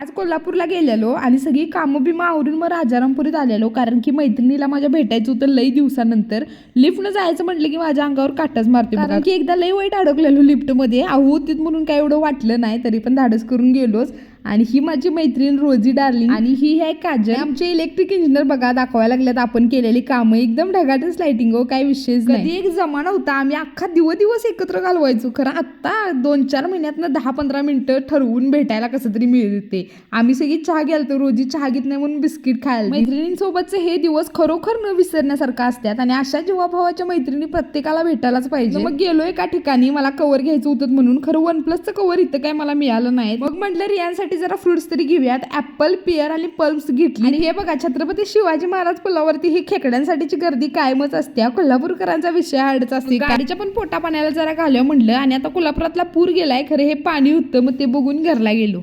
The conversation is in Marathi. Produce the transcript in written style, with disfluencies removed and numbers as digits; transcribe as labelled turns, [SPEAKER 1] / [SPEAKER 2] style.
[SPEAKER 1] आज कोल्हापूरला गेलेलो आणि सगळी कामं बिमं आवरून मग राजारामपुरीत आलेलो, कारण की मैत्रिणीला माझ्या भेटायचं होतं लई दिवसानंतर. लिफ्टनं जायचं म्हटलं की माझ्या अंगावर काटाच मारते, कारण की एकदा लई वाईट अडकलेलो लिफ्टमध्ये. होतीत म्हणून काय एवढं वाटलं नाही, तरी पण धाडस करून गेलोच. आणि ही माझी मैत्रीण रोजी डार्लिंग आणि ही आहे काजल. आमचे इलेक्ट्रिक इंजिनियर बघा दाखवायला लागल्यात आपण केलेली कामं, एकदम ढगाटच लाइटिंग हो, काय विषयच नाही. कधी एक जमाना होता आम्ही अख्खा दिवस एकत्र घालवायचो. खरं आता 2-4 महिन्यातनं 10-15 मिनिटं ठरवून भेटायला कसं तरी मिळते. आम्ही सगळी चहा घ्यालतो, रोजी चहा घेत नाही म्हणून बिस्किट खायला. मैत्रिणींसोबतचे हे दिवस खरोखर न विसरण्यासारखं असतात आणि अशा जीवाभावाच्या मैत्रिणी प्रत्येकाला भेटायलाच पाहिजे. मग गेलो एका ठिकाणी, मला कवर घ्यायचं होतं म्हणून. खरं OnePlusचं कवर इथं काय मला मिळालं नाही. मग म्हटलं रियांसाठी जरा फ्रुट्स तरी घेऊयात. ऍपल, पेअर आणि पल्स घेतली. आणि हे बघा, छत्रपती शिवाजी महाराज पुलावरती ही खेकड्यांसाठीची गर्दी कायमच असते. कोल्हापूरकरांचा विषय हाडच असते. गाडीच्या पण पोटा पाण्याला जरा घालूया म्हटलं आणि आता कोल्हापुरातला पूर गेलाय. खरं हे पाणी होतं, मग ते बघून घरला गेलो.